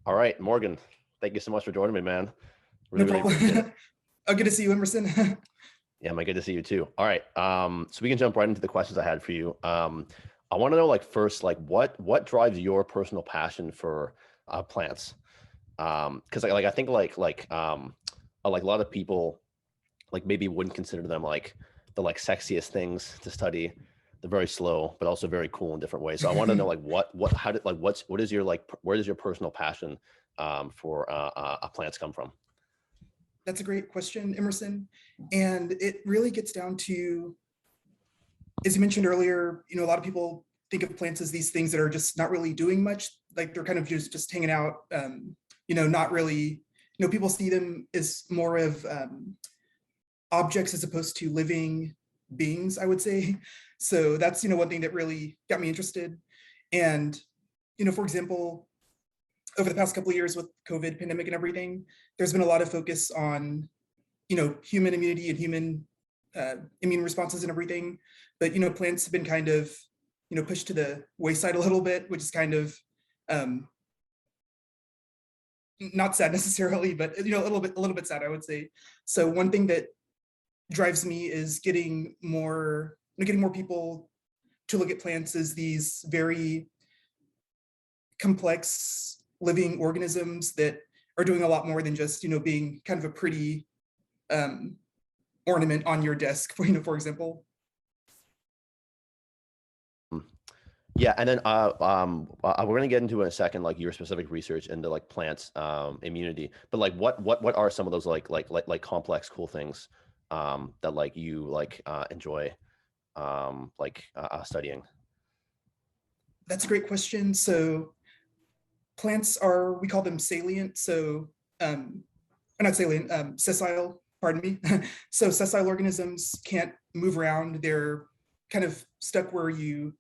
All right, Morgan, thank you so much for joining me, man. No Really appreciate it. problem. Oh, good to see you, Emerson. Yeah, man, good to see you too. All right, so we can jump right into the questions I had for you. I want to know, like, first, like, what drives your personal passion for plants? Because I think like a lot of people like maybe wouldn't consider them like the like sexiest things to study. They're very slow, but also very cool in different ways. So I want to know like how did like what is your like where does your personal passion for plants come from? That's a great question, Emerson. And it really gets down to, as you mentioned earlier, a lot of people think of plants as these things that are just not really doing much. Like they're kind of just hanging out, not really, people see them as more of objects as opposed to living beings, I would say. So that's, one thing that really got me interested. And, for example, over the past couple of years with COVID pandemic and everything, there's been a lot of focus on, human immunity and human immune responses and everything. But, plants have been kind of, pushed to the wayside a little bit, which is kind of not sad necessarily, but, a little bit sad, I would say. So one thing that drives me is getting more people to look at plants as these very complex living organisms that are doing a lot more than just being kind of a pretty ornament on your desk, for example. Yeah, and then we're gonna get into in a second like your specific research into like plants immunity, but like what are some of those like complex cool things that like you like enjoy studying? That's a great question. So plants are, we call them salient. So not salient, sessile, pardon me. So sessile organisms can't move around. They're kind of stuck where you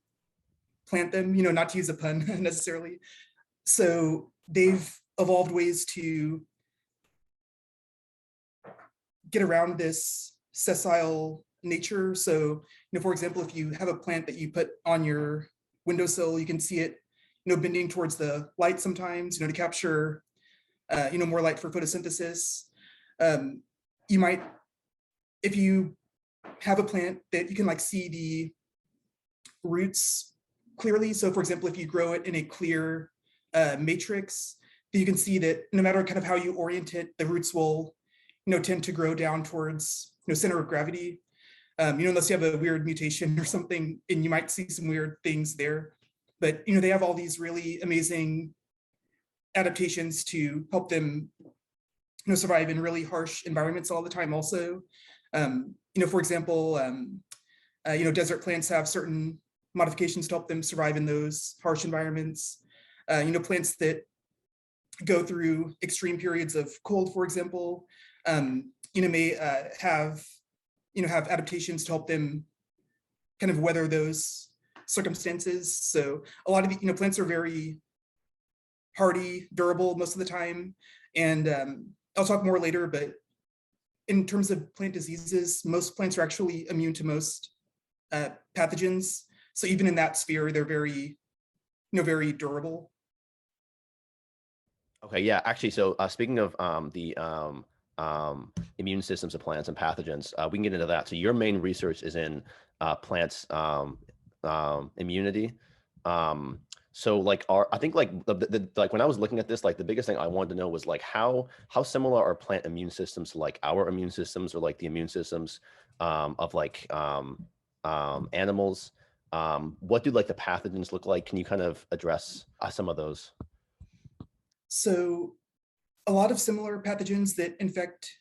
plant them, not to use a pun necessarily. So they've evolved ways to get around this sessile nature. So, for example, if you have a plant that you put on your windowsill, you can see it, bending towards the light sometimes, to capture, more light for photosynthesis. You might, if you have a plant that you can like see the roots clearly. So for example, if you grow it in a clear matrix, you can see that no matter kind of how you orient it, the roots will, tend to grow down towards, center of gravity. Unless you have a weird mutation or something, and you might see some weird things there. But, they have all these really amazing adaptations to help them, survive in really harsh environments all the time also. For example, desert plants have certain modifications to help them survive in those harsh environments. Plants that go through extreme periods of cold, for example, may have adaptations to help them kind of weather those circumstances. So a lot of the, plants are very hardy, durable most of the time. And I'll talk more later, but in terms of plant diseases, most plants are actually immune to most pathogens. So even in that sphere, they're very, very durable. Okay, yeah, actually, so speaking of the immune systems of plants and pathogens, we can get into that. So your main research is in plants immunity. So like I think like the like when I was looking at this, like the biggest thing I wanted to know was like how similar are plant immune systems to like our immune systems or like the immune systems of like animals. What do like the pathogens look like? Can you kind of address some of those? So a lot of similar pathogens that infect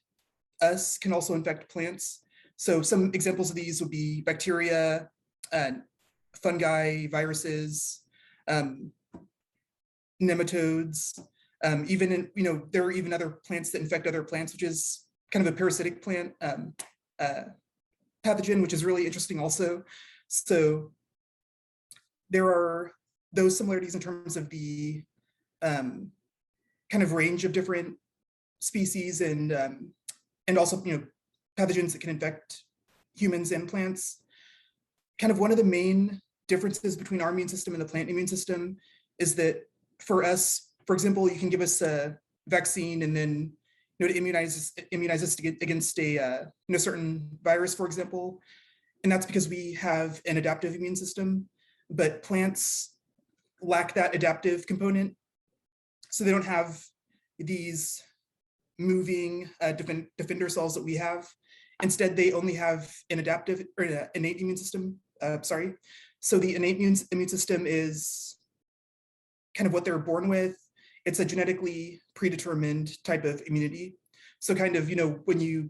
us can also infect plants. So some examples of these would be bacteria, fungi, viruses, nematodes, even in, there are even other plants that infect other plants, which is kind of a parasitic plant pathogen, which is really interesting also. So there are those similarities in terms of the kind of range of different species and also pathogens that can infect humans and plants. Kind of one of the main differences between our immune system and the plant immune system is that for us, for example, you can give us a vaccine and then to immunize us against a certain virus, for example. And that's because we have an adaptive immune system, but plants lack that adaptive component. So they don't have these moving defender cells that we have. Instead, they only have an adaptive or an innate immune system. So the innate immune system is kind of what they're born with. It's a genetically predetermined type of immunity. So kind of, when you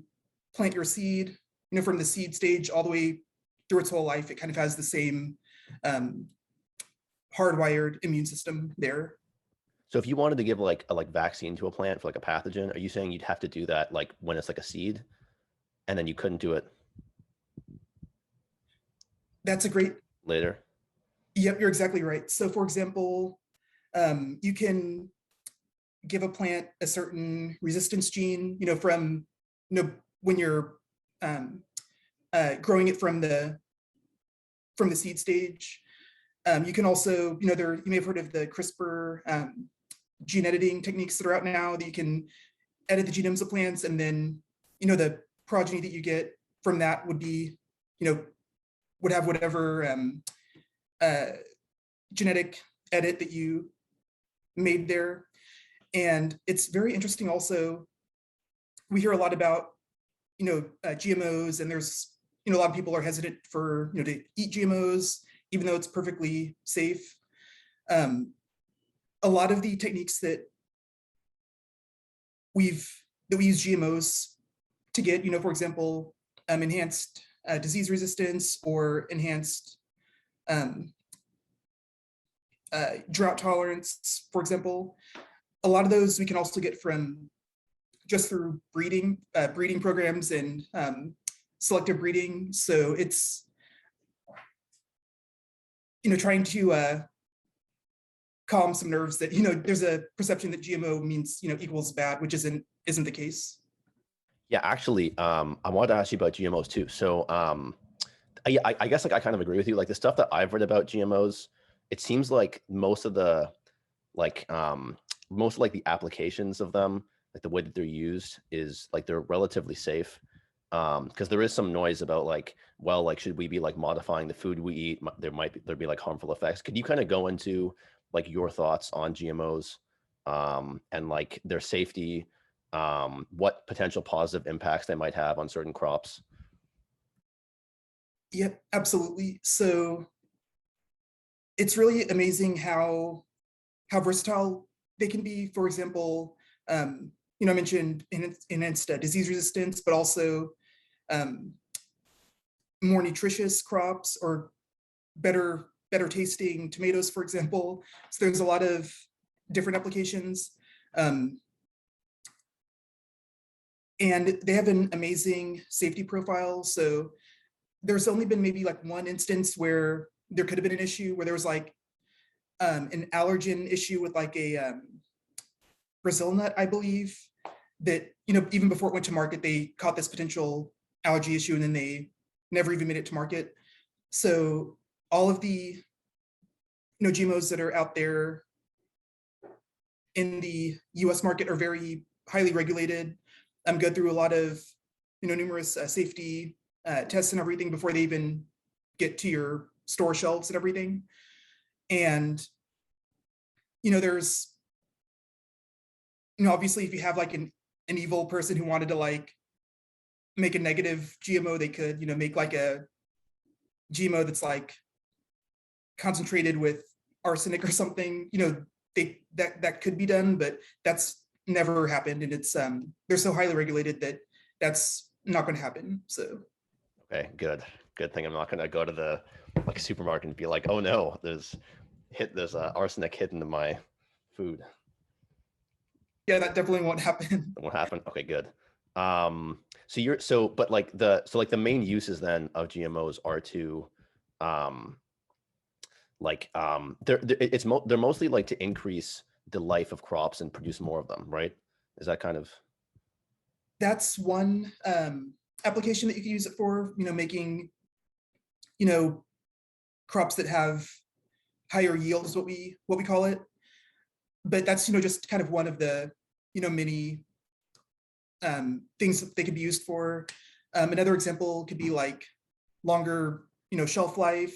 plant your seed, from the seed stage all the way through its whole life, it kind of has the same hardwired immune system there. So if you wanted to give like a vaccine to a plant for like a pathogen, are you saying you'd have to do that like when it's like a seed, and then you couldn't do it That's a great. later? Yep, you're exactly right. So for example, you can give a plant a certain resistance gene, from, when you're growing it from the seed stage. You can also, you may have heard of the CRISPR gene editing techniques that are out now that you can edit the genomes of plants, and then, the progeny that you get from that would be, would have whatever genetic edit that you made there. And it's very interesting also, we hear a lot about, GMOs, and there's, a lot of people are hesitant for, to eat GMOs, even though it's perfectly safe. A lot of the techniques that we use GMOs to get, for example, enhanced disease resistance or enhanced drought tolerance, for example. A lot of those we can also get from just through breeding programs and selective breeding. So it's, trying to calm some nerves that, there's a perception that GMO means, equals bad, which isn't the case. Yeah, actually, I wanted to ask you about GMOs too. So I guess like I kind of agree with you. Like the stuff that I've read about GMOs, it seems like most of the the applications of them, like the way that they're used is like they're relatively safe. Because there is some noise about like, well, like should we be like modifying the food we eat? There'd be like harmful effects. Could you kind of go into like your thoughts on GMOs and like their safety, what potential positive impacts they might have on certain crops? Yep, absolutely. So it's really amazing how versatile they can be. For example, I mentioned enhanced disease resistance, but also more nutritious crops or better tasting tomatoes, for example. So there's a lot of different applications. And they have an amazing safety profile. So there's only been maybe like one instance where there could have been an issue where there was like an allergen issue with like a Brazil nut, I believe, that, even before it went to market, they caught this potential allergy issue and then they never even made it to market. So all of the, GMOs that are out there in the US market are very highly regulated, go through a lot of, numerous safety tests and everything before they even get to your store shelves and everything. And, there's, obviously if you have like an evil person who wanted to like make a negative GMO, they could, make like a GMO that's like concentrated with arsenic or something, that could be done, but that's never happened. And it's, they're so highly regulated that that's not going to happen. So. Okay, good thing I'm not going to go to the like supermarket and be like, oh no, there's arsenic hidden in my food. Yeah, that definitely won't happen. It won't happen. Okay, good. But like the main uses then of GMOs are to they're mostly like to increase the life of crops and produce more of them, right? Is that kind of? That's one application that you can use it for, making, crops that have higher yield is what we call it. but that's, just kind of one of the, many things that they could be used for. Another example could be like longer, shelf life,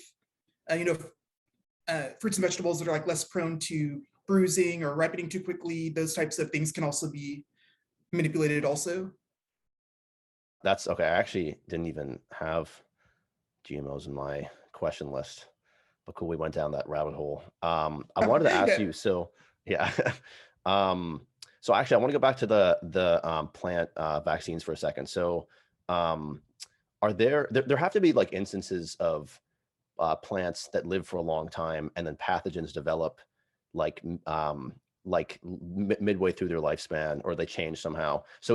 fruits and vegetables that are like less prone to bruising or ripening too quickly. Those types of things can also be manipulated also. That's okay. I actually didn't even have GMOs in my question list, but cool, we went down that rabbit hole. I wanted to ask Yeah, you, so yeah. So actually I want to go back to the plant vaccines for a second. So are there have to be like instances of plants that live for a long time and then pathogens develop like midway through their lifespan, or they change somehow. So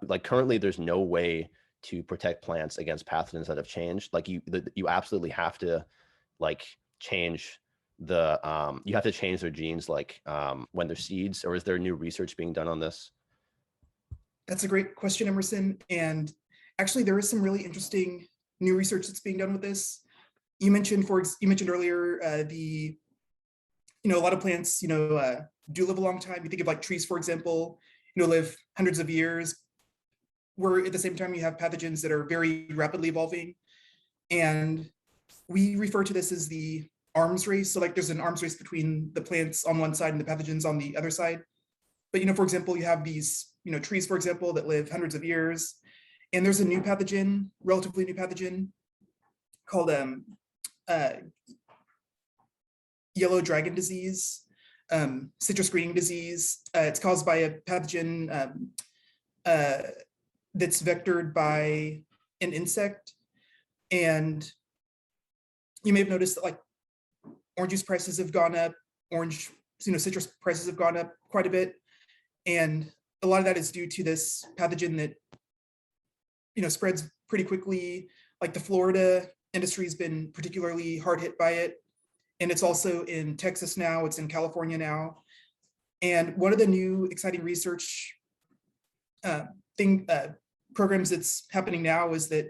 like currently there's no way to protect plants against pathogens that have changed. Like you absolutely have to like change you have to change their genes like when they're seeds, or is there new research being done on this? that's a great question, Emerson. And actually, there is some really interesting new research that's being done with this. You mentioned, you mentioned earlier a lot of plants, do live a long time. You think of like trees, for example, live hundreds of years. Where at the same time you have pathogens that are very rapidly evolving, and we refer to this as the arms race. So like there's an arms race between the plants on one side and the pathogens on the other side. But for example, you have these trees, for example, that live hundreds of years, and there's a new pathogen, relatively new pathogen, called uh, yellow dragon disease, citrus greening disease. It's caused by a pathogen uh, that's vectored by an insect. And you may have noticed that like orange juice prices have gone up, citrus prices have gone up quite a bit. And a lot of that is due to this pathogen that, spreads pretty quickly. Like the Florida industry has been particularly hard hit by it. And it's also in Texas now, it's in California now. And one of the new exciting research programs that's happening now is that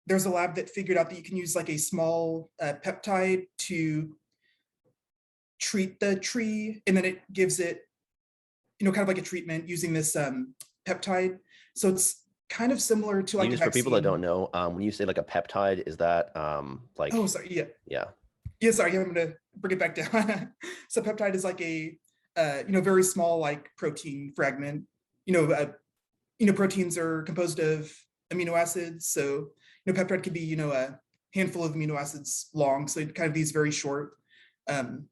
there's a lab that figured out that you can use like a small peptide to treat the tree, and then it gives it, kind of like a treatment using this peptide. So it's kind of similar to like a For people that vaccine. don't know, when you say like a peptide, is that Oh, like, sorry. Yeah. yeah. Yeah. Sorry. I'm going to bring it back down. So peptide is like a, very small like protein fragment. Proteins are composed of amino acids. So, peptide could be, a handful of amino acids long. So kind of these very um,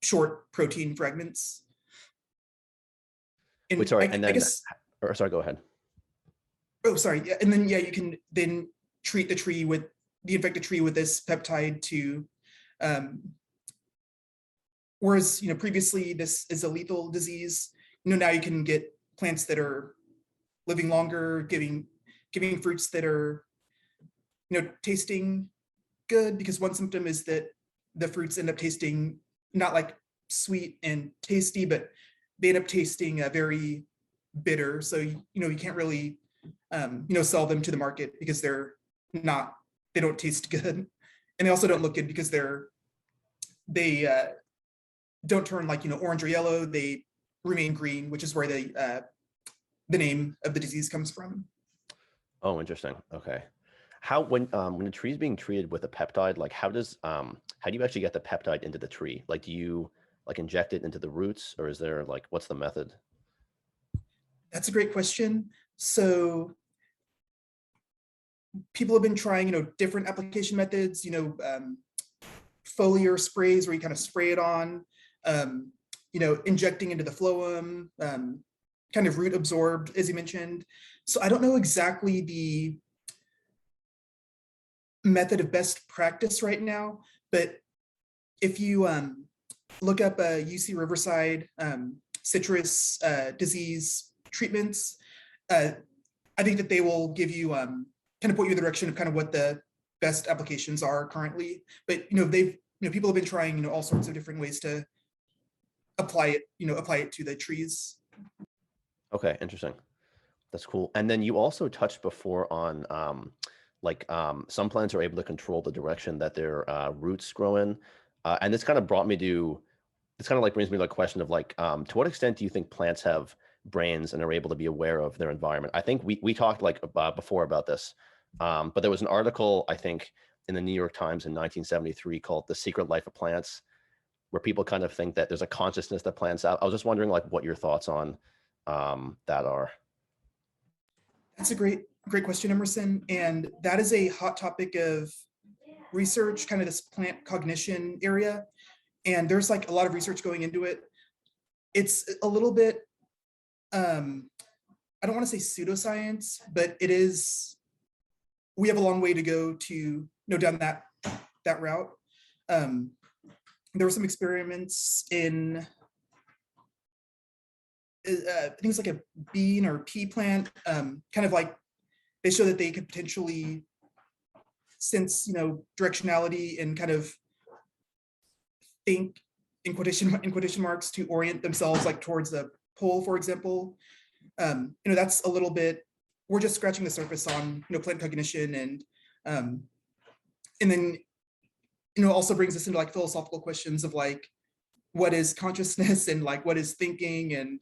short protein fragments. Wait, And sorry, I, and I then, guess, or sorry, go ahead. oh, sorry. Yeah. And then, yeah, you can then treat the infected tree with this peptide to, um, whereas, previously this is a lethal disease, now you can get plants that are living longer, giving fruits that are, tasting good, because one symptom is that the fruits end up tasting not like sweet and tasty, but they end up tasting very bitter. So, you can't really, sell them to the market because they don't taste good. And they also don't look good because they don't turn like, orange or yellow. They remain green, which is where the name of the disease comes from. Oh, interesting. Okay. When a tree is being treated with a peptide, like how do you actually get the peptide into the tree? Like, do you like inject it into the roots, or is there like, what's the method? That's a great question. So people have been trying, different application methods, foliar sprays where you kind of spray it on, injecting into the phloem, kind of root absorbed, as you mentioned. So I don't know exactly the method of best practice right now, but if you look up UC Riverside citrus disease treatments, I think that they will give you kind of point you in the direction of kind of what the best applications are currently. But people have been trying all sorts of different ways to apply it to the trees. Okay, interesting. That's cool. And then you also touched before on some plants are able to control the direction that their roots grow in. And this kind of brought me to this kind of like brings me to the question of like, to what extent do you think plants have brains and are able to be aware of their environment? I think we talked like before about this, but there was an article, I think, in the New York Times in 1973 called "The Secret Life of Plants," where people kind of think that there's a consciousness that plants out. I was just wondering like what your thoughts on that are. That's a great question, Emerson. And that is a hot topic of research, kind of this plant cognition area. And there's like a lot of research going into it. It's a little bit, I don't want to say pseudoscience, but it is, we have a long way to go to down that route. There were some experiments in things like a bean or pea plant, kind of like they show that they could potentially sense, directionality and kind of think in quotation marks to orient themselves like towards the pole, for example. That's a little bit, we're just scratching the surface on, plant cognition, and then, also brings us into like philosophical questions of like, what is consciousness and like, what is thinking, and,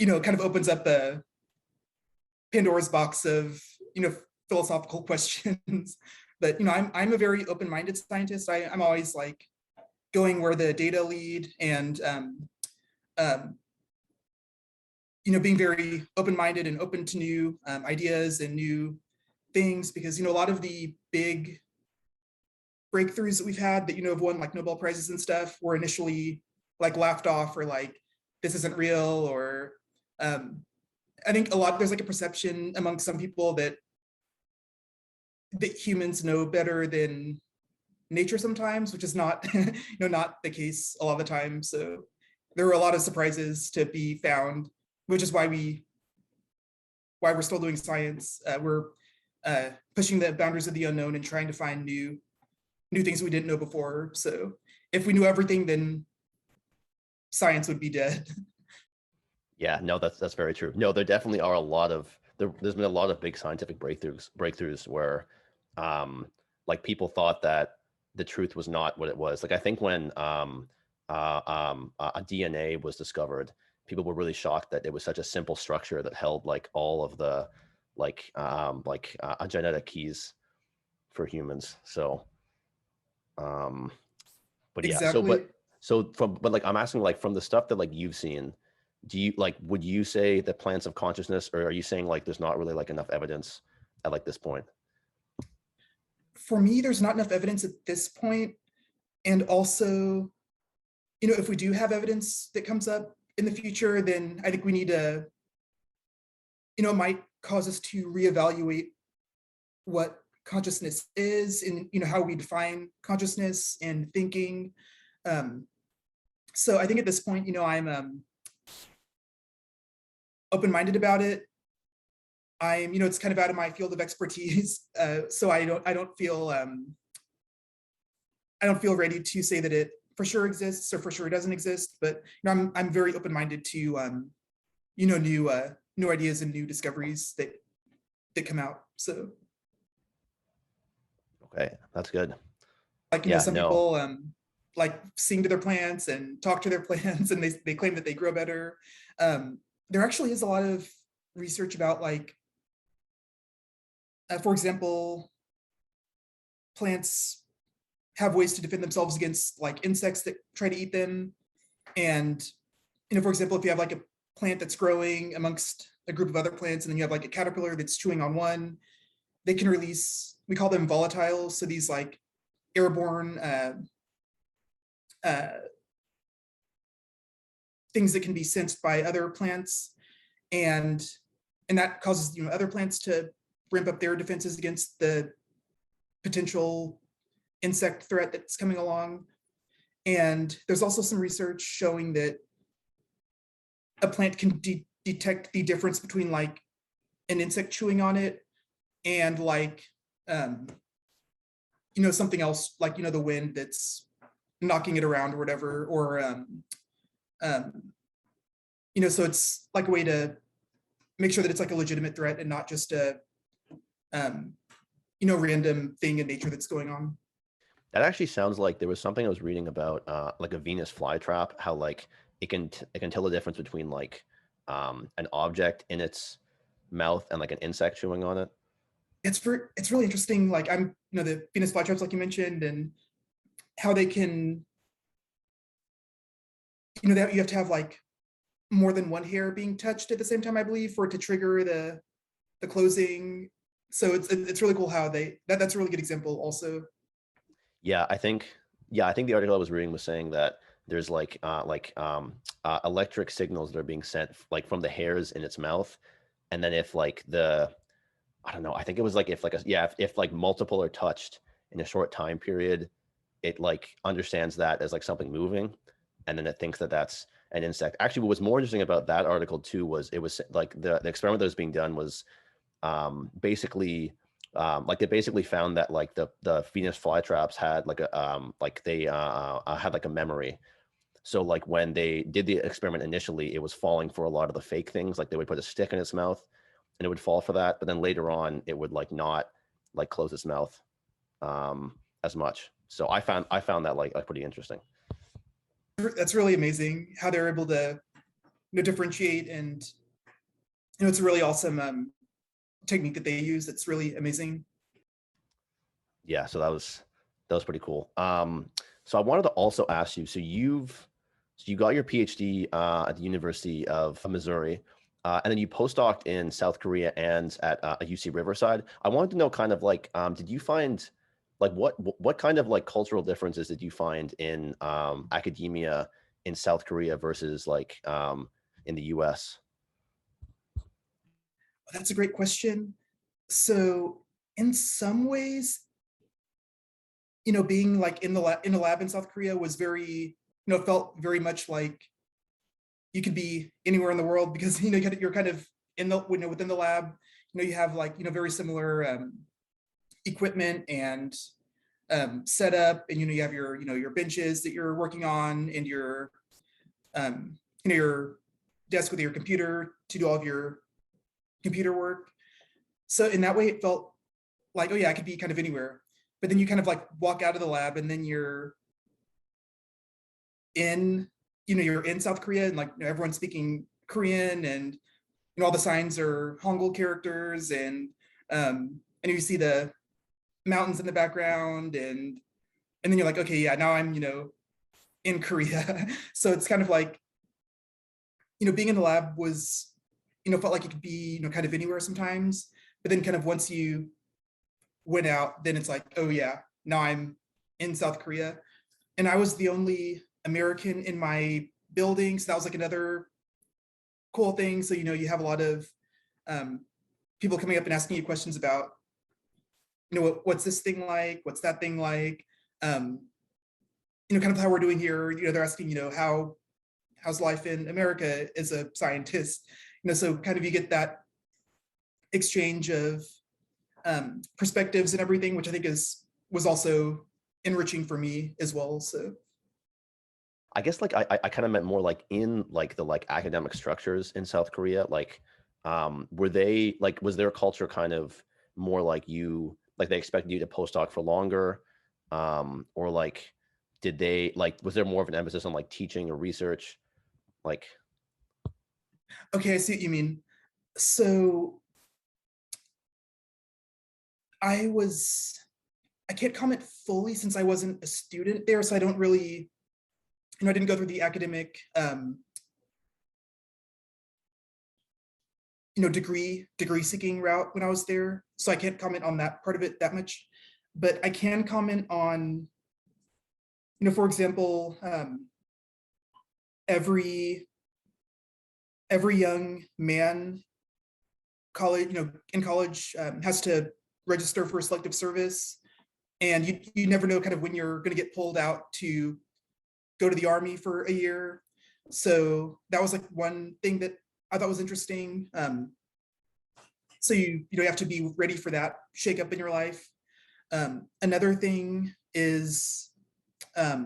kind of opens up the Pandora's box of, philosophical questions. But, I'm a very open-minded scientist. I'm always like going where the data lead, and, being very open-minded and open to new ideas and new things, because, a lot of the big breakthroughs that we've had that, have won like Nobel Prizes and stuff were initially like laughed off, or like, this isn't real, or I think there's like a perception among some people that humans know better than nature sometimes, which is not, not the case a lot of the time. So there were a lot of surprises to be found, which is why we're still doing science. We're pushing the boundaries of the unknown and trying to find new things we didn't know before. So if we knew everything, then science would be dead. Yeah, no, that's very true. No, there definitely are a lot of there's been a lot of big scientific breakthroughs where like people thought that the truth was not what it was. Like I think when a DNA was discovered, people were really shocked that it was such a simple structure that held like all of the genetic keys for humans. So but yeah, Exactly. but like I'm asking like from the stuff that like you've seen, would you say that plants have consciousness, or are you saying like there's not really like enough evidence at like this point? For me, there's not enough evidence at this point. And also, if we do have evidence that comes up in the future, then I think we need to, it might cause us to reevaluate what consciousness is, and how we define consciousness and thinking. So I think at this point, I'm open-minded about it. I'm, it's kind of out of my field of expertise, so I don't feel ready to say that it for sure exists or for sure it doesn't exist. But I'm very open-minded to new ideas and new discoveries that come out. So Okay, that's good. like, Yeah, some no. people like sing to their plants and talk to their plants, and they claim that they grow better. There actually is a lot of research about like, for example, plants have ways to defend themselves against like insects that try to eat them. And, for example, if you have like a plant that's growing amongst a group of other plants, and then you have like a caterpillar that's chewing on one, they can release, we call them volatiles. So these like airborne things that can be sensed by other plants. And that causes, other plants to ramp up their defenses against the potential insect threat that's coming along. And there's also some research showing that a plant can detect the difference between like an insect chewing on it and like something else, like the wind that's knocking it around or whatever, or so it's like a way to make sure that it's like a legitimate threat and not just a random thing in nature that's going on. That actually sounds like there was something I was reading about, like a Venus flytrap, how like it can tell the difference between like an object in its mouth and like an insect chewing on it. It's really interesting. Like I'm, the Venus flytraps, like you mentioned, and how they can, that you have to have like more than one hair being touched at the same time, I believe, for it to trigger the closing. So it's really cool how that's a really good example also. Yeah, I think I think the article I was reading was saying that there's electric signals that are being sent like from the hairs in its mouth, and then if like the I don't know, I think it was like if like a yeah if like multiple are touched in a short time period, it like understands that as like something moving, and then it thinks that that's an insect. Actually, what was more interesting about that article too was it was like the experiment that was being done was basically like they basically found that like the Venus flytraps had like a like they had like a memory. So like when they did the experiment initially, it was falling for a lot of the fake things. Like they would put a stick in its mouth and it would fall for that. But then later on, it would like not like close its mouth as much. So I found that like pretty interesting. That's really amazing how they're able to, differentiate, and it's a really awesome technique that they use. That's really amazing. Yeah, so that was pretty cool. So I wanted to also ask you. So you got your PhD at the University of Missouri, and then you postdoced in South Korea and at UC Riverside. I wanted to know kind of like, did you find like what kind of like cultural differences did you find in academia in South Korea versus like in the U.S.? That's a great question. So in some ways, being like in a lab in South Korea was very, felt very much like you could be anywhere in the world, because you're kind of in the, within the lab. You have like, very similar equipment and setup, and you have your, your benches that you're working on, and your your desk with your computer to do all of your computer work. So in that way, it felt like, oh yeah, I could be kind of anywhere. But then you kind of like walk out of the lab, and then you're in, you're in South Korea, and like, everyone's speaking Korean, and all the signs are Hangul characters, and you see the mountains in the background, and then you're like, okay, yeah, now I'm, in Korea. So it's kind of like, being in the lab was, felt like it could be, kind of anywhere sometimes. But then kind of once you went out, then it's like, oh yeah, now I'm in South Korea. And I was the only American in my building. So that was like another cool thing. So, you have a lot of um, people coming up and asking you questions about, what's this thing like? What's that thing like? Um, kind of how we're doing here. They're asking, how's life in America as a scientist? So kind of you get that exchange of perspectives and everything, which I think was also enriching for me as well. So I guess like I kind of meant more like in like the like academic structures in South Korea. Like, were they like was their culture kind of more like you like they expected you to postdoc for longer, or like did they like was there more of an emphasis on like teaching or research? Like, okay, I see what you mean. So I was I can't comment fully since I wasn't a student there, so I don't really, I didn't go through the academic degree seeking route when I was there. So I can't comment on that part of it that much. But I can comment on, for example, every young man college, in college, has to register for selective service, and you never know kind of when you're going to get pulled out to go to the army for a year. So that was like one thing that I thought was interesting. So you have to be ready for that shakeup in your life. Another thing is, I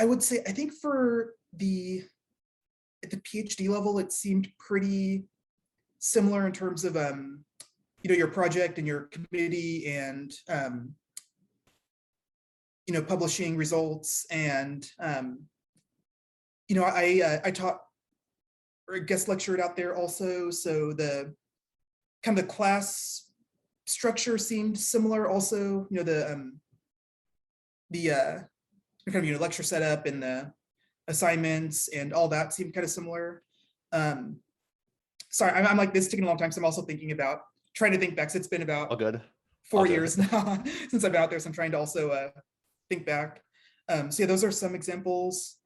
would say, I think for at the PhD level, it seemed pretty similar in terms of your project and your committee and, publishing results. And, I taught or guest lectured out there also. So the kind of the class structure seemed similar also, the kind of, lecture setup and the assignments and all that seemed kind of similar. Sorry, I'm like this taking a long time. So I'm also thinking about trying to think back. So it's been about All good. 4 years now since I've been out there. So I'm trying to also think back. So yeah, those are some examples.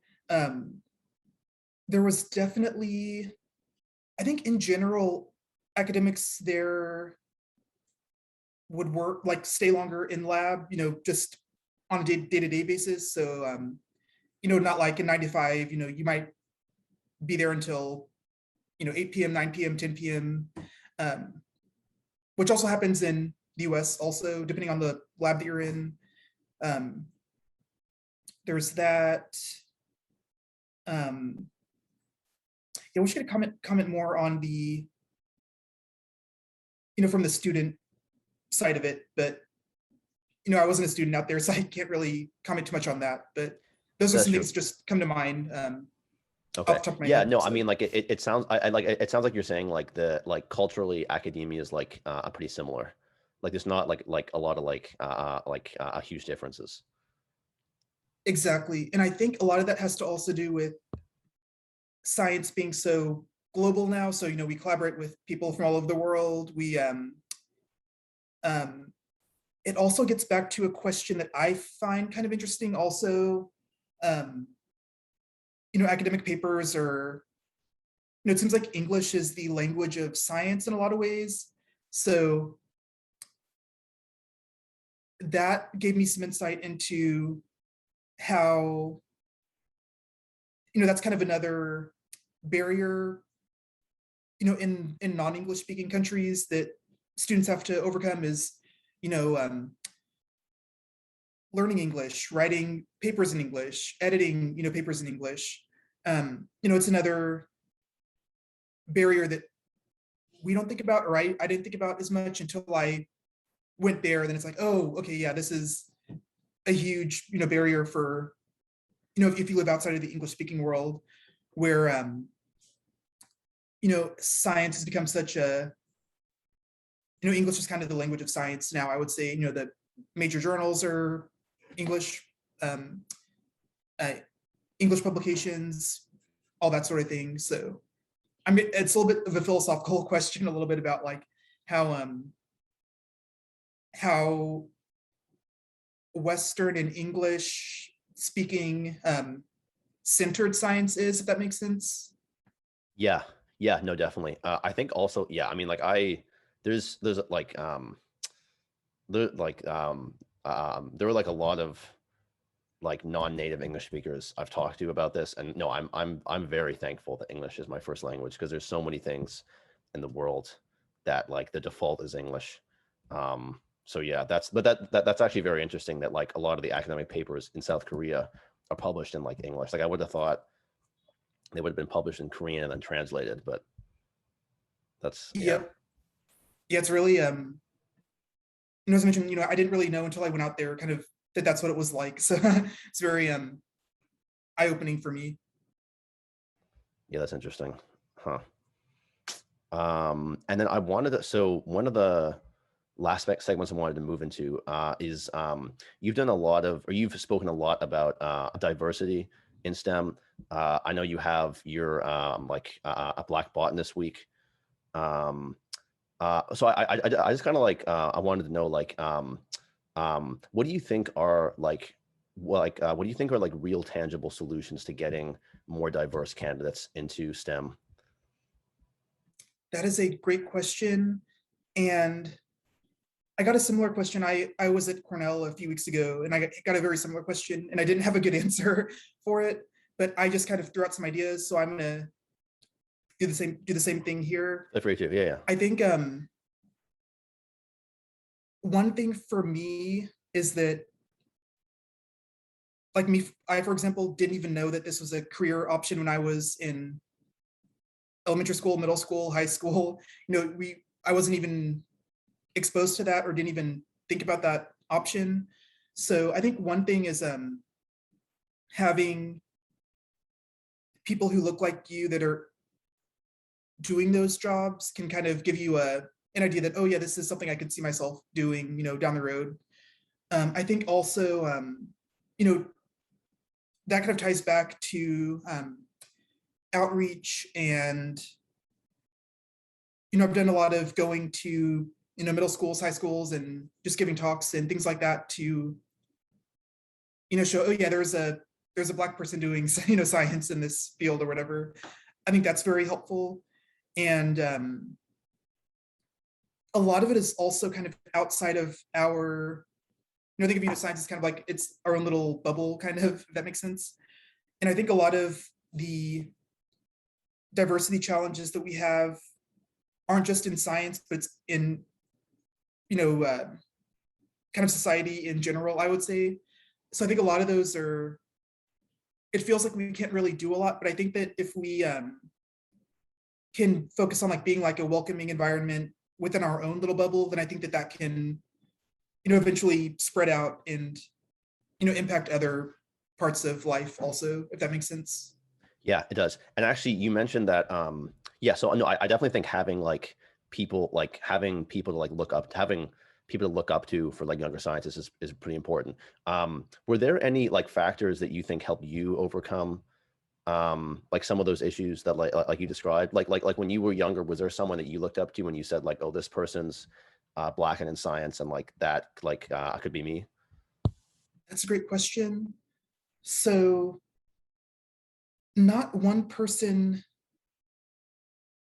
There was definitely, I think in general, academics there would work, like stay longer in lab, just on a day-to-day basis. So, not like a 9 to 5, you might be there until, 8 p.m., 9 p.m., 10 p.m., which also happens in the US also, depending on the lab that you're in. There's that. Yeah, we should comment more on the, from the student side of it, but I wasn't a student out there, so I can't really comment too much on that. But those are That's some true. things that just come to mind Okay. off the top of my Yeah, head. no, I So mean, like it sounds, I like it sounds like you're saying like the like culturally academia is like pretty similar. Like there's not like a lot of huge differences. exactly, and I think a lot of that has to also do with science being so global now. So we collaborate with people from all over the world. We it also gets back to a question that I find kind of interesting. Also, academic papers are, it seems like English is the language of science in a lot of ways. So that gave me some insight into how, that's kind of another barrier, in non-English speaking countries that students have to overcome is, learning English, writing papers in English, editing, papers in English. It's another barrier that we don't think about, or I didn't think about as much until I went there. Then it's like, oh, okay, yeah, this is a huge, barrier for, if you live outside of the English speaking world, where, science has become such a, English is kind of the language of science now. I would say, the major journals are English, um, uh, English publications, all that sort of thing. So I mean, it's a little bit of a philosophical question, a little bit about like how Western and English speaking centered science is, if that makes sense. Yeah, yeah, no, definitely. I think also, yeah, I mean, like there's like there like there were like a lot of like non-native English speakers I've talked to about this, and no, I'm very thankful that English is my first language because there's so many things in the world that like the default is English. So yeah, that's actually very interesting that like a lot of the academic papers in South Korea are published in like English. Like I would have thought they would have been published in Korean and then translated, but that's yeah. Yep. Yeah, it's really as I mentioned, I didn't really know until I went out there kind of that that's what it was like. So it's very eye-opening for me. Yeah, that's interesting. Huh. And then I wanted to, so one of the last segments I wanted to move into is you've done a lot of, or you've spoken a lot about diversity in STEM. I know you have your a Black botanist week. So I just kind of like I wanted to know like what do you think are like what do you think are like real tangible solutions to getting more diverse candidates into STEM? That is a great question. And I got a similar question. I was at Cornell a few weeks ago and I got a very similar question and I didn't have a good answer for it, but I just kind of threw out some ideas. So I'm gonna do the same thing here. Feel free to, yeah, yeah. I think one thing for me is that like me, I, for example, didn't even know that this was a career option when I was in elementary school, middle school, high school. I wasn't even exposed to that or didn't even think about that option. So I think one thing is having people who look like you that are doing those jobs can kind of give you an idea that, oh yeah, this is something I could see myself doing, down the road. I think also, that kind of ties back to outreach, and I've done a lot of going to middle schools, high schools, and just giving talks and things like that to show, oh yeah, there's a Black person doing science in this field or whatever. I think that's very helpful. And a lot of it is also kind of outside of our, think of science as kind of like it's our own little bubble, kind of, if that makes sense. And I think a lot of the diversity challenges that we have aren't just in science, but it's in, kind of society in general, I would say. So I think a lot of those are, it feels like we can't really do a lot, but I think that if we can focus on like being like a welcoming environment within our own little bubble, then I think that that can, eventually spread out and, impact other parts of life also, if that makes sense. Yeah, it does. And actually, you mentioned that. Yeah. So no, I definitely think having like people, like having people to like look up, having people to look up to for like younger scientists is pretty important. Were there any like factors that you think helped you overcome like some of those issues that like you described? Like when you were younger, was there someone that you looked up to when you said like, oh, this person's Black and in science, and like that like could be me? That's a great question. So not one person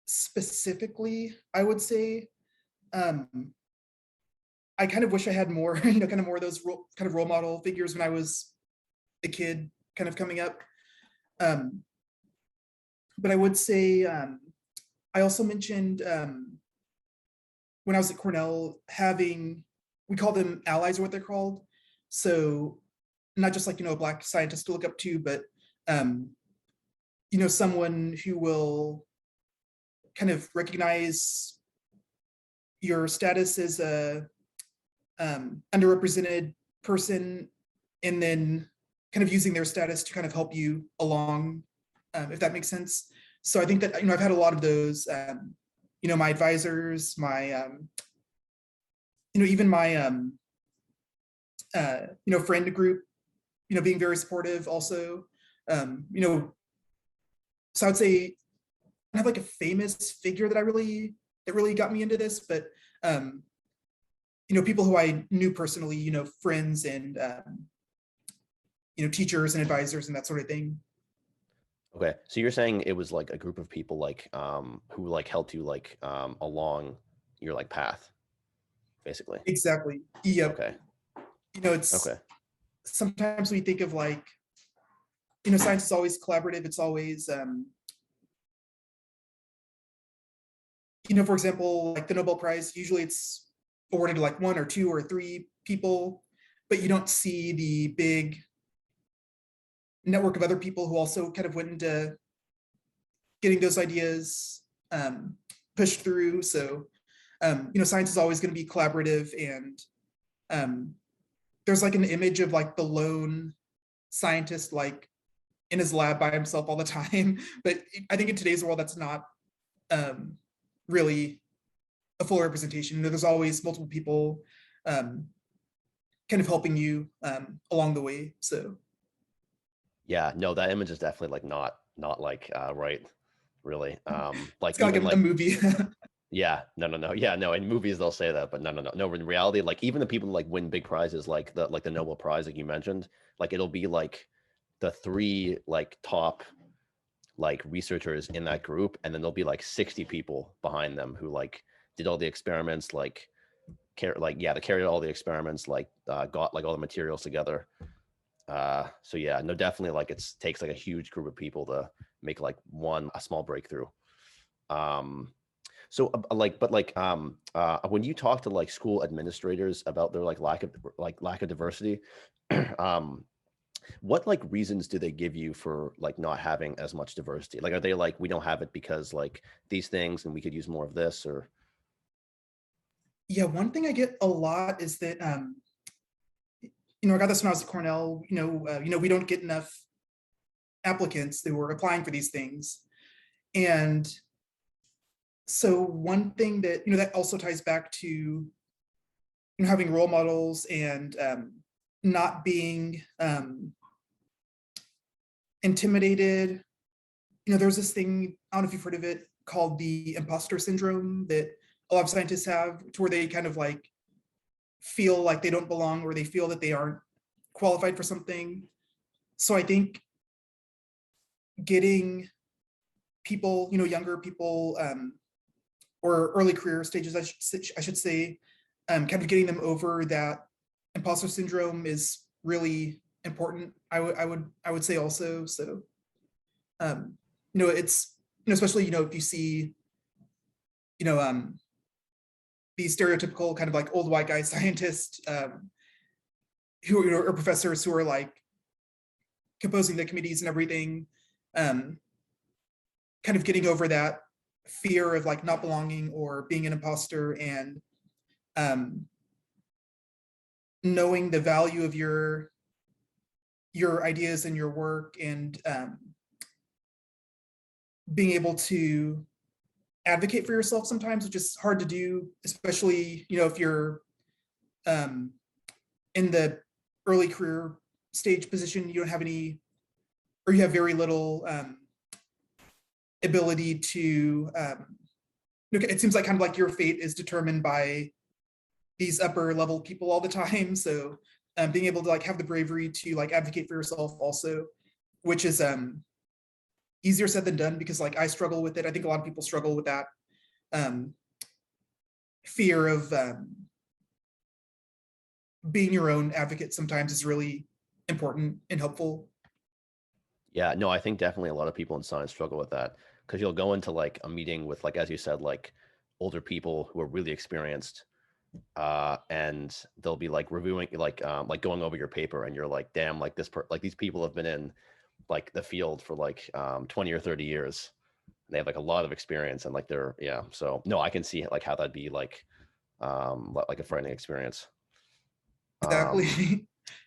specifically, I would say. Um, I kind of wish I had more, kind of more of those kind of role model figures when I was a kid, kind of coming up. Um, but I would say, I also mentioned when I was at Cornell, having, we call them allies, or what they're called. So not just like, a Black scientist to look up to, but, someone who will kind of recognize your status as a underrepresented person, and then kind of using their status to kind of help you along, if that makes sense. So I think that, I've had a lot of those, my advisors, my, even my, friend group, being very supportive also. So I would say I have like a famous figure that really got me into this, but people who I knew personally, friends and teachers and advisors and that sort of thing. Okay, so you're saying it was like a group of people like who like helped you like along your like path, basically. Exactly. Yep. Okay. It's Okay. sometimes we think of like, science is always collaborative. It's always, for example, like the Nobel Prize, usually it's awarded to like one or two or three people, but you don't see the big network of other people who also kind of went into getting those ideas pushed through. So, science is always going to be collaborative, and there's like an image of like the lone scientist, like in his lab by himself all the time. But I think in today's world, that's not really a full representation. There's always multiple people kind of helping you along the way. So Yeah, no, that image is definitely like not like right, really. it's Like kind of even like a like movie. yeah, no. Yeah, no, in movies they'll say that, but no, in reality, like even the people who like win big prizes like the Nobel Prize, like you mentioned, like it'll be like the three like top like researchers in that group, and then there'll be like 60 people behind them who like did all the experiments, like they carried out all the experiments, like got like all the materials together. So yeah, no, definitely like it takes like a huge group of people to make like a small breakthrough. So like, but like when you talk to like school administrators about their like lack of diversity, um what like reasons do they give you for like not having as much diversity? Like, are they like, we don't have it because like these things and we could use more of this, or? Yeah, one thing I get a lot is that I got this when I was at Cornell. We don't get enough applicants that were applying for these things, and so one thing that that also ties back to having role models and not being intimidated. There's this thing, I don't know if you've heard of it, called the imposter syndrome that a lot of scientists have, to where they kind of like feel like they don't belong, or they feel that they aren't qualified for something. So I think getting people, younger people, or early career stages, I should say, kind of getting them over that imposter syndrome is really important. I would say also. So it's especially if you see you know the stereotypical kind of like old white guy scientists, who are professors who are like composing the committees and everything, um, kind of getting over that fear of like not belonging or being an imposter, and um, knowing the value of your ideas and your work, and being able to advocate for yourself sometimes, which is hard to do, especially if you're um, in the early career stage position. You don't have any, or you have very little ability to it seems like kind of like your fate is determined by these upper level people all the time. So being able to like have the bravery to like advocate for yourself also, which is easier said than done, because like I struggle with it. I think a lot of people struggle with that um, fear of being your own advocate. Sometimes is really important and helpful. Yeah, no, I think definitely a lot of people in science struggle with that, because you'll go into like a meeting with, like, as you said, like older people who are really experienced, and they'll be like reviewing, like going over your paper, and you're like, damn, like like these people have been in like the field for like 20 or 30 years. They have like a lot of experience, and like they're, yeah. So no, I can see like how that'd be like a frightening experience. Um, Exactly.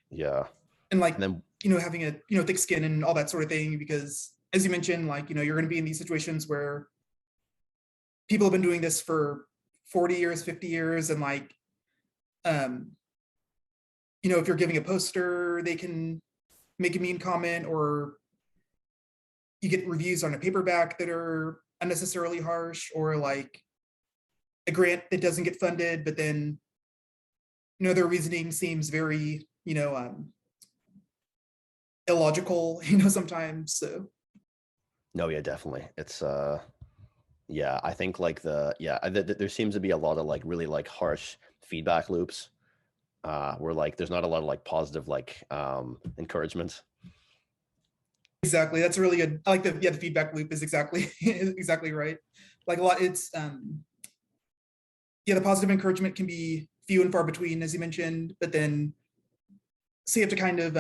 yeah. And And like then having a thick skin and all that sort of thing, because as you mentioned, like you're going to be in these situations where people have been doing this for 40 years, 50 years, and like um if you're giving a poster, they can make a mean comment, or you get reviews on a paperback that are unnecessarily harsh, or like a grant that doesn't get funded, but then their reasoning seems very illogical, sometimes. So no, yeah, definitely. It's yeah, I think like there seems to be a lot of like really like harsh feedback loops, where like there's not a lot of like positive like encouragement. exactly, that's a really good. I like the feedback loop is exactly exactly right. Like a lot, it's the positive encouragement can be few and far between, as you mentioned, but then so you have to kind of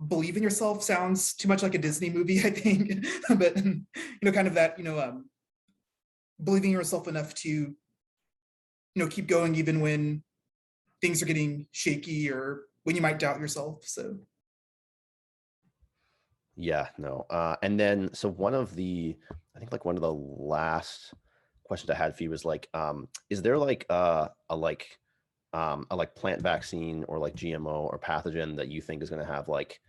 believe in yourself. Sounds too much like a Disney movie, I think. But kind of that, believing in yourself enough to keep going even when things are getting shaky, or when you might doubt yourself. So Yeah, no. And then so one of the, I think like one of the last questions I had for you was like, is there like a like plant vaccine or like GMO or pathogen that you think is going to have like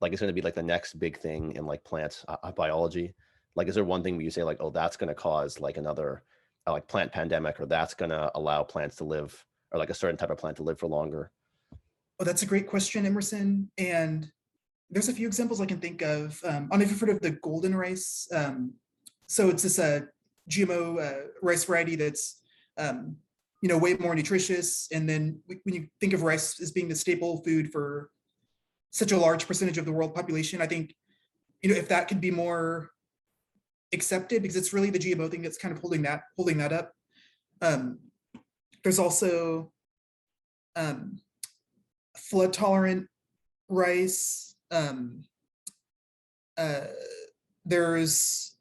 it's going to be like the next big thing in like plant biology? Like, is there one thing where you say like, oh, that's going to cause like another like plant pandemic, or that's going to allow plants to live, or like a certain type of plant to live for longer? oh, that's a great question, Emerson. And there's a few examples I can think of. I don't know if you've heard of the golden rice. So it's this GMO rice variety that's way more nutritious. And then when you think of rice as being the staple food for such a large percentage of the world population, I think if that could be more accepted, because it's really the GMO thing that's kind of holding that up. Um, there's also um, flood tolerant rice. Uh, there's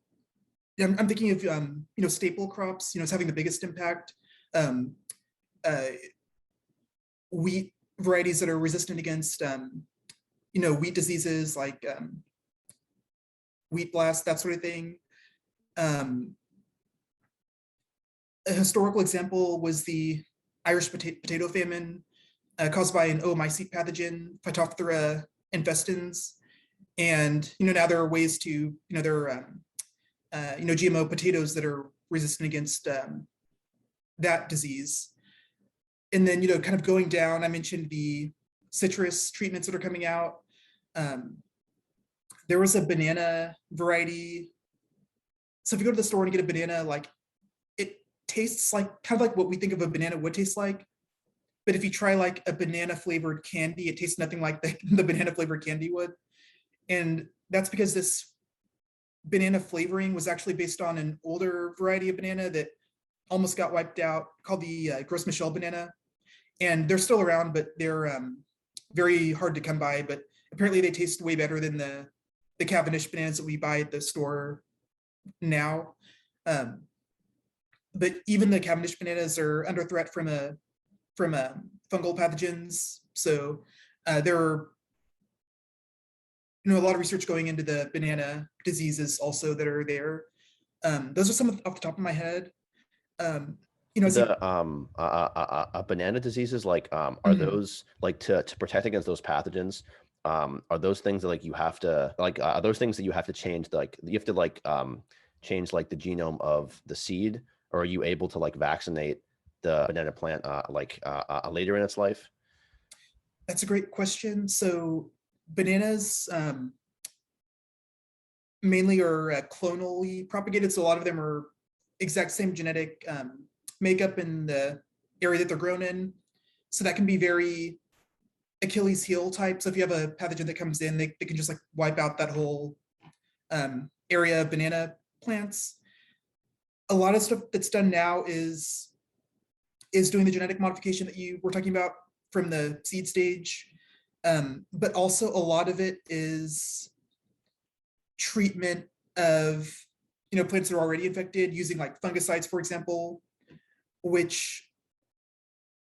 I'm thinking of staple crops, as having the biggest impact. Um, uh, Wheat varieties that are resistant against wheat diseases like wheat blast, that sort of thing. Um, a historical example was the Irish potato famine caused by an oomycete pathogen, Phytophthora infestans. And now there are ways to, there are GMO potatoes that are resistant against that disease. And then kind of going down, I mentioned the citrus treatments that are coming out. Um, there was a banana variety. So if you go to the store and get a banana, like it tastes like kind of like what we think of a banana would taste like. But if you try like a banana flavored candy, it tastes nothing like the banana flavored candy would. And that's because this banana flavoring was actually based on an older variety of banana that almost got wiped out called the Gros Michel banana. And they're still around, but they're very hard to come by. But apparently they taste way better than the Cavendish bananas that we buy at the store now. But even the Cavendish bananas are under threat from fungal pathogens. So there are a lot of research going into the banana diseases also that are there. Those are some off the top of my head. As you, The banana diseases, like are Mhm. those like to protect against those pathogens? Are those things that like you have to like are those things that you have to change, like you have to like change like the genome of the seed, or are you able to like vaccinate the banana plant later in its life? That's a great question. So bananas mainly are clonally propagated. So a lot of them are exact same genetic makeup in the area that they're grown in. So that can be very Achilles heel type. So if you have a pathogen that comes in, they can just like wipe out that whole area of banana plants. A lot of stuff that's done now is doing the genetic modification that you were talking about from the seed stage. But also a lot of it is treatment of plants that are already infected using like fungicides, for example, which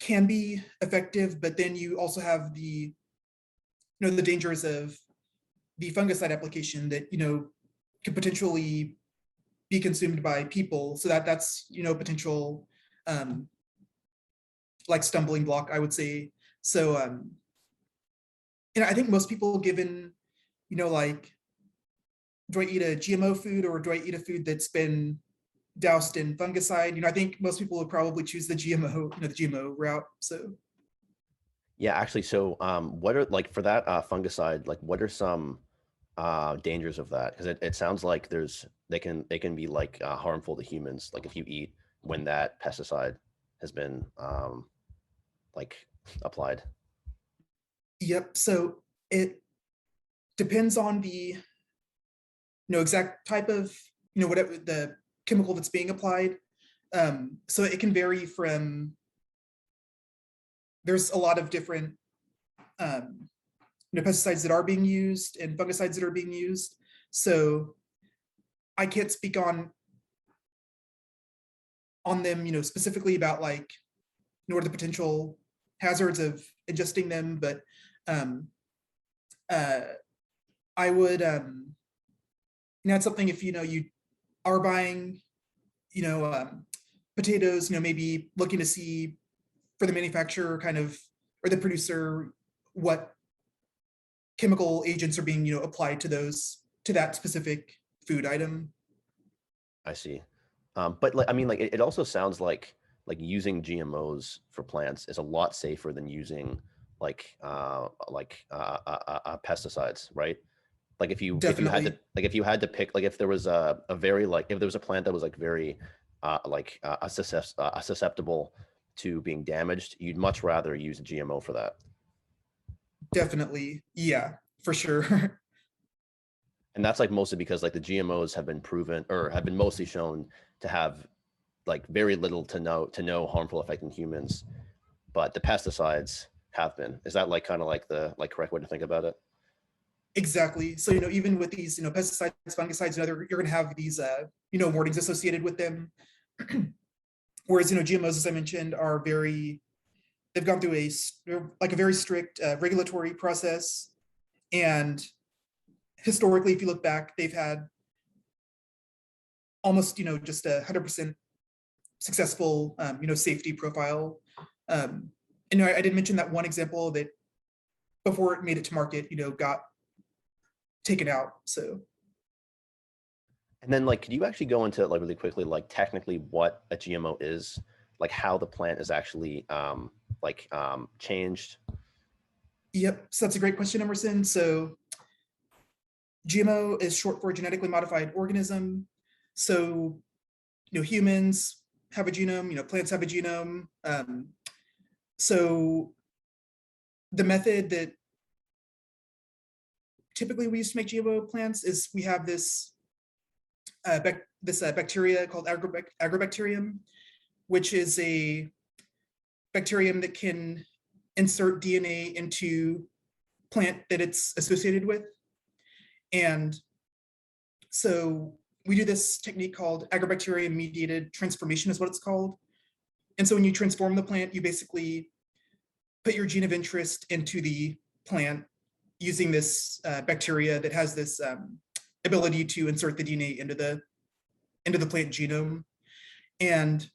can be effective, but then you also have the dangers of the fungicide application that could potentially be consumed by people. So that's potential um, like stumbling block, I would say. So I think most people, given like, do I eat a GMO food or do I eat a food that's been doused in fungicide? I think most people would probably choose the GMO, the GMO route. So Yeah, actually, so what are like for that fungicide, like what are some dangers of that? Because it sounds like they can be like harmful to humans, like if you eat when that pesticide has been like applied. yep. So it depends on the exact type of whatever the chemical that's being applied. So it can vary from, there's a lot of different um, pesticides that are being used and fungicides that are being used. So I can't speak on them, specifically about like what are the potential hazards of ingesting them, but um, uh, I would that's something if you are buying you know potatoes, maybe looking to see for the manufacturer kind of or the producer what chemical agents are being applied to that specific food item. I see. But like, I mean, like it also sounds like using GMOs for plants is a lot safer than using pesticides, right? Like if you had to Definitely. like if you had to pick, like if there was a very like if there was a plant that was like very susceptible to being damaged, you'd much rather use a GMO for that. Definitely, yeah, for sure. And that's like mostly because like the GMOs have been proven or have been mostly shown to have like very little to no harmful effect in humans, but the pesticides have been. Is that like kind of like the like correct way to think about it? Exactly. So, even with these, pesticides, fungicides, you're going to have these, warnings associated with them. Whereas, GMOs, as I mentioned, they've gone through a very strict regulatory process. And historically, if you look back, they've had almost, just 100% successful, safety profile. And I did mention that one example that before it made it to market, got taken out. So. And then like, could you actually go into like really quickly, like technically what a GMO is, like how the plant is actually changed? Yep. So that's a great question, Emerson. So GMO is short for genetically modified organism. So, humans have a genome, plants have a genome. So the method that typically we use to make GMO plants is we have this bacteria called agrobacterium, which is a bacterium that can insert DNA into plant that it's associated with. And so we do this technique called agrobacterium mediated transformation is what it's called. And so when you transform the plant, you basically put your gene of interest into the plant using this bacteria that has this ability to insert the DNA into the plant genome. And,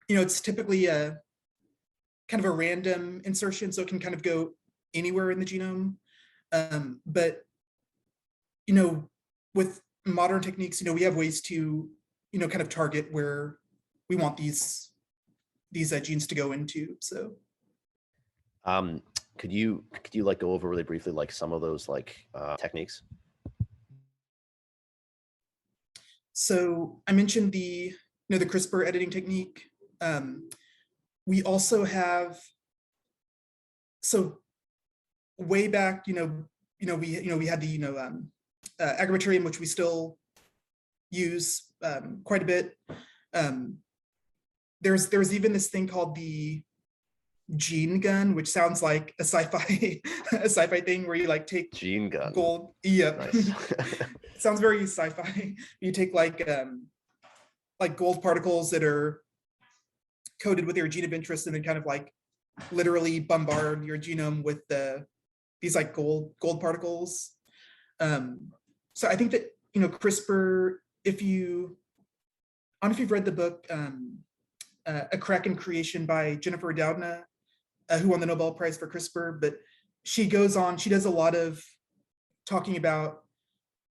it's typically a kind of a random insertion, so it can kind of go anywhere in the genome. But, with modern techniques, we have ways to, kind of target where we want these genes to go into. So. Could you like go over really briefly like some of those like techniques? So I mentioned the CRISPR editing technique. We also have, so way back, we had the agrobacterium, which we still use quite a bit. There's even this thing called the gene gun, which sounds like a sci-fi thing where you like take gene gun gold. Yeah, nice. It sounds very sci-fi. You take like gold particles that are coated with your gene of interest, and then kind of like literally bombard your genome with these like gold particles. So I think that CRISPR, I don't know if you've read the book A Crack in Creation by Jennifer Doudna, who won the Nobel Prize for CRISPR, but she does a lot of talking about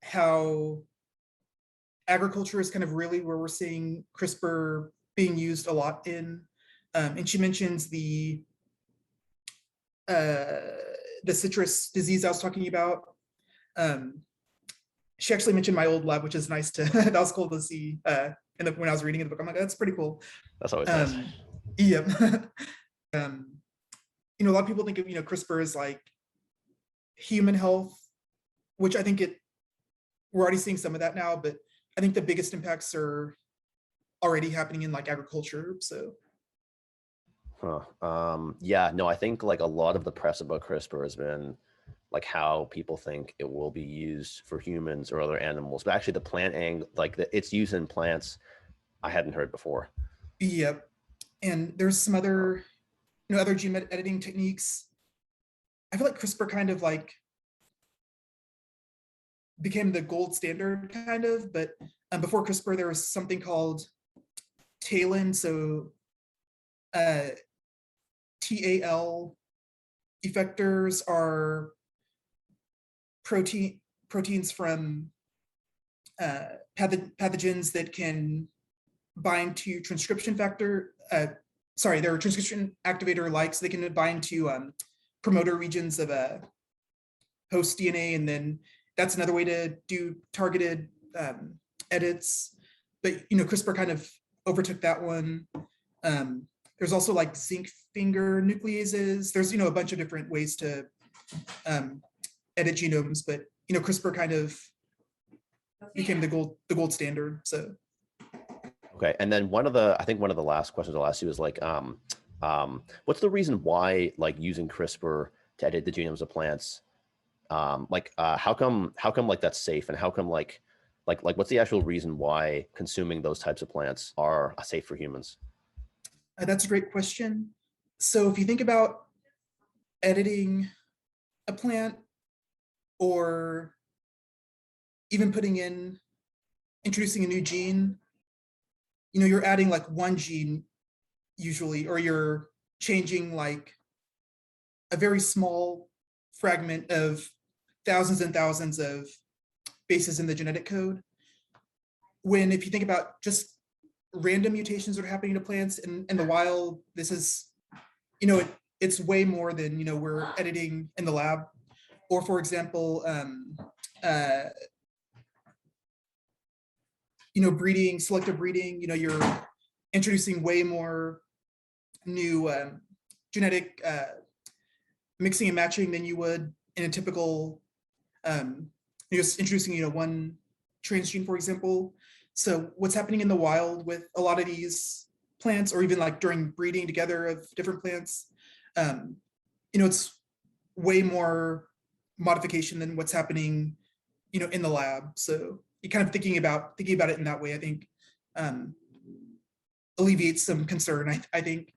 how agriculture is kind of really where we're seeing CRISPR being used a lot in. And she mentions the citrus disease I was talking about. She actually mentioned my old lab, which is nice that was cool to see when I was reading the book. I'm like, that's pretty cool. That's always nice. Yeah. A lot of people think of CRISPR as like human health, which I think we're already seeing some of that now, but I think the biggest impacts are already happening in like agriculture. So. Yeah, no, I think like a lot of the press about CRISPR has been like how people think it will be used for humans or other animals, but actually the plant angle, like its use in plants, I hadn't heard before. Yep. And there's some other, other gene editing techniques. I feel like CRISPR kind of like became the gold standard kind of, but before CRISPR, there was something called TALEN. So TAL effectors are proteins from pathogens that can bind to transcription factor. They're transcription activator like, so they can bind to promoter regions of a host DNA, and then that's another way to do targeted edits. But CRISPR kind of overtook that one. There's also like zinc finger nucleases. There's a bunch of different ways to edit genomes, but CRISPR kind of became the gold standard. So. Okay, and then I think one of the last questions I'll ask you is like, what's the reason why like using CRISPR to edit the genomes of plants how come like that's safe, and how come like what's the actual reason why consuming those types of plants are safe for humans? That's a great question. So if you think about editing a plant, or even introducing a new gene, you're adding like one gene usually, or you're changing like a very small fragment of thousands and thousands of bases in the genetic code. When if you think about just random mutations that are happening to plants in the wild, this is, it's way more than, we're editing in the lab. Or for example, uh, selective breeding, you're introducing way more new genetic mixing and matching than you would in a typical, you're just introducing, one transgene, for example. So what's happening in the wild with a lot of these plants, or even like during breeding together of different plants, it's way more modification than what's happening, in the lab. So you kind of thinking about it in that way, I think, alleviates some concern, I think.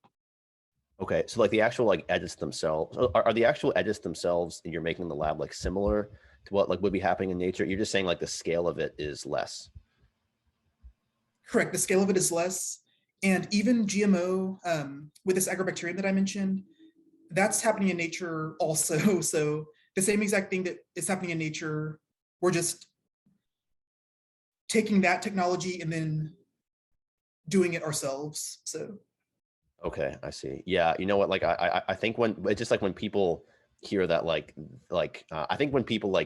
Okay, so like the actual like edits themselves, are the actual edits themselves that you're making in the lab like similar to what like would be happening in nature? You're just saying like the scale of it is less. Correct. The scale of it is less. And even GMO, with this agrobacterium that I mentioned, that's happening in nature also. So the same exact thing that is happening in nature, we're just taking that technology and then doing it ourselves. So Okay, I see. Yeah, you know what? Like I think when it's just like when people hear that I think when people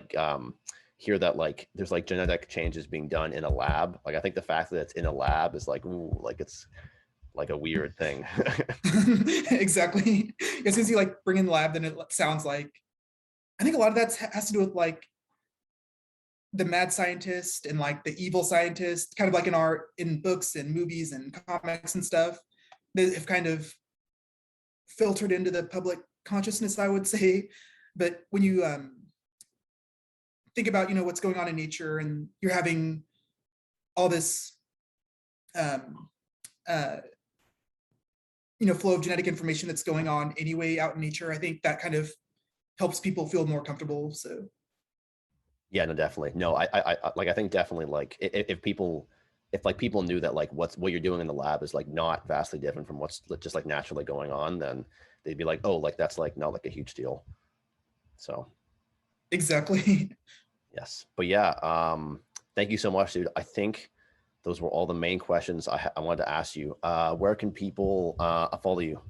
hear that like there's like genetic changes being done in a lab, like I think the fact that it's in a lab is like ooh, like it's like a weird thing. exactly. As soon as you like bring in the lab, then it sounds like, I think a lot of that has to do with like the mad scientist and like the evil scientist, kind of like in books and movies and comics and stuff, that have kind of filtered into the public consciousness, I would say. But when you think about, what's going on in nature, and you're having all this um, uh, flow of genetic information that's going on anyway out in nature, I think that kind of helps people feel more comfortable. So Yeah, no, definitely. No, like I think definitely like if like people knew that like what you're doing in the lab is like not vastly different from what's just like naturally going on, then they'd be like, oh, like that's like not like a huge deal. So exactly. yes, but yeah, thank you so much, dude. I think those were all the main questions I wanted to ask you. Where can people follow you?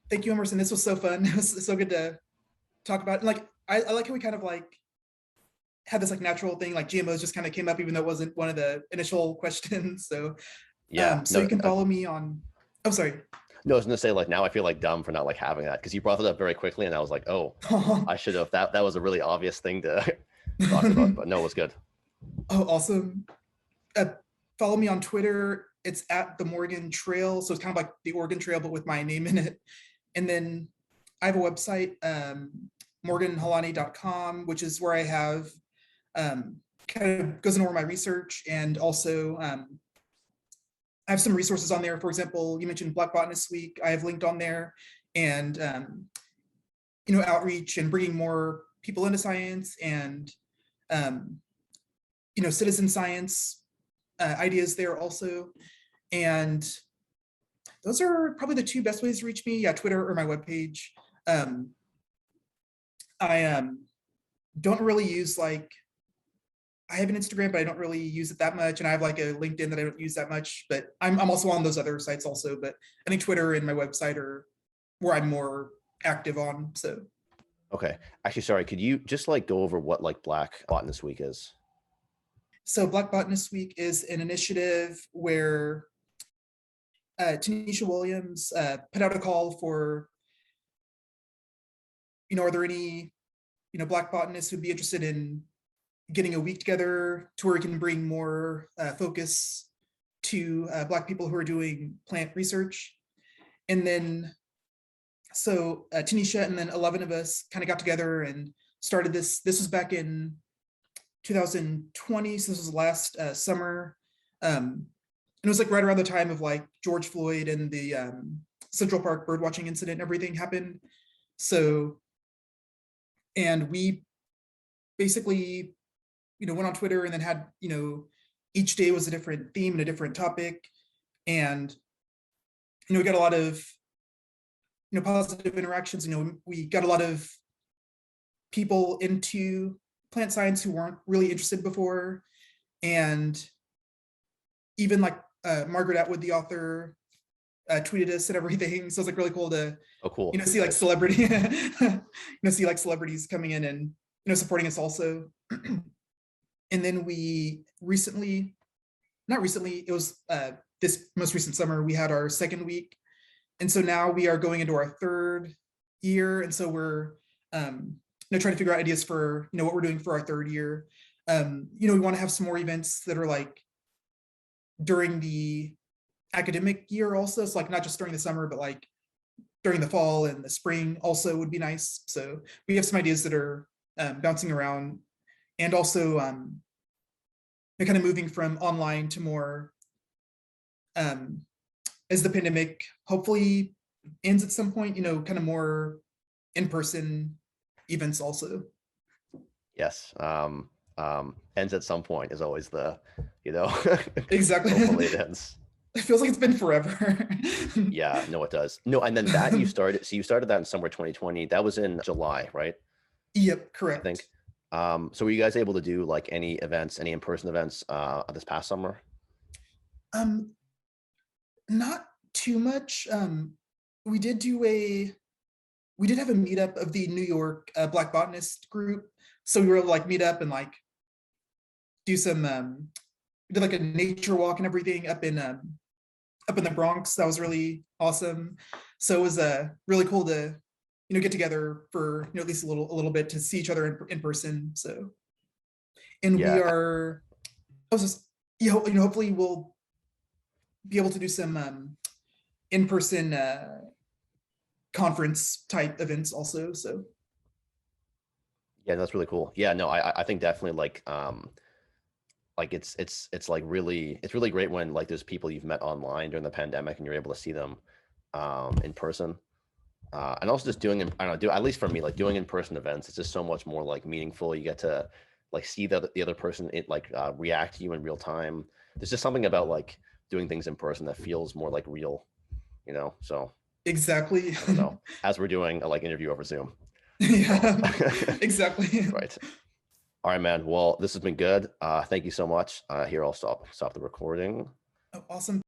Thank you, Emerson. This was so fun. It was so good to talk about. And like, I like how we kind of like had this like natural thing, like GMOs just kind of came up, even though it wasn't one of the initial questions. So, Yeah, so no, you can follow me on, oh, sorry. no, I was gonna say like now I feel like dumb for not like having that because you brought it up very quickly and I was like, oh, I should have. That was a really obvious thing to talk about, but no, it was good. Oh, awesome. Uh, Follow me on Twitter. It's at the Morgan Trail. So it's kind of like the Oregon Trail, but with my name in it. And then I have a website, morganhalane.com, which is where I have kind of goes into more of my research, and also I have some resources on there. For example, you mentioned Black Botanist Week. I have linked on there, and outreach and bringing more people into science, and um, citizen science ideas there also. And those are probably the two best ways to reach me. Yeah, Twitter or my webpage. Um, I don't really use like, I have an Instagram, but I don't really use it that much. And I have like a LinkedIn that I don't use that much, but I'm also on those other sites also. But I think Twitter and my website are where I'm more active on. So, Okay, actually, sorry, could you just like go over what like Black Botanist Week is? Black Botanist Week is an initiative where Tanisha Williams put out a call for, are there any, Black botanists who'd be interested in getting a week together to where we can bring more focus to Black people who are doing plant research. And then So Tanisha and then 11 of us kind of got together and started this. This was back in 2020. So this was last summer. And it was like right around the time of like George Floyd and the Central Park birdwatching incident and everything happened. So, and we basically, went on Twitter and then had, each day was a different theme and a different topic. And, we got a lot of, positive interactions. We got a lot of people into plant science who weren't really interested before. And even like Margaret Atwood, the author, tweeted us and everything. So it's like really cool to, Oh, cool. See like celebrity, see like celebrities coming in and, supporting us also. And then we not recently, it was this most recent summer, we had our second week. And so now we are going into our third year. And so we're, trying to figure out ideas for, what we're doing for our third year. We want to have some more events that are like during the academic year also. So like not just during the summer, but like during the fall and the spring also would be nice. So we have some ideas that are bouncing around, and also kind of moving from online to more as the pandemic hopefully ends at some point, kind of more in-person events also. Yes. Ends at some point is always the, Exactly. hopefully it ends. It feels like it's been forever. Yeah, no, it does. No, and then that you started that in summer 2020. That was in July, right? Yep, I correct. think. So were you guys able to do like any events, any in-person events this past summer? Not too much. We did have a meetup of the New York Black Botanist group. So we were able to like meet up and like do some we did like a nature walk and everything up in the Bronx. That was really awesome. So it was really cool to get together for at least a little bit to see each other in person. So, and we Yeah. are I was just hopefully we'll be able to do some in-person conference type events also. So Yeah, that's really cool. Yeah, no, I think definitely like it's like really, it's really great when like there's people you've met online during the pandemic and you're able to see them in person. And also just doing, I don't know, at least for me, like doing in-person events, it's just so much more like meaningful. You get to like see the other person, react to you in real time. There's just something about like doing things in person that feels more like real, so exactly. I don't know, as we're doing a like interview over Zoom. Yeah, exactly. Right. All right, man. Well, this has been good. Thank you so much. Here, I'll stop the recording. Oh, awesome.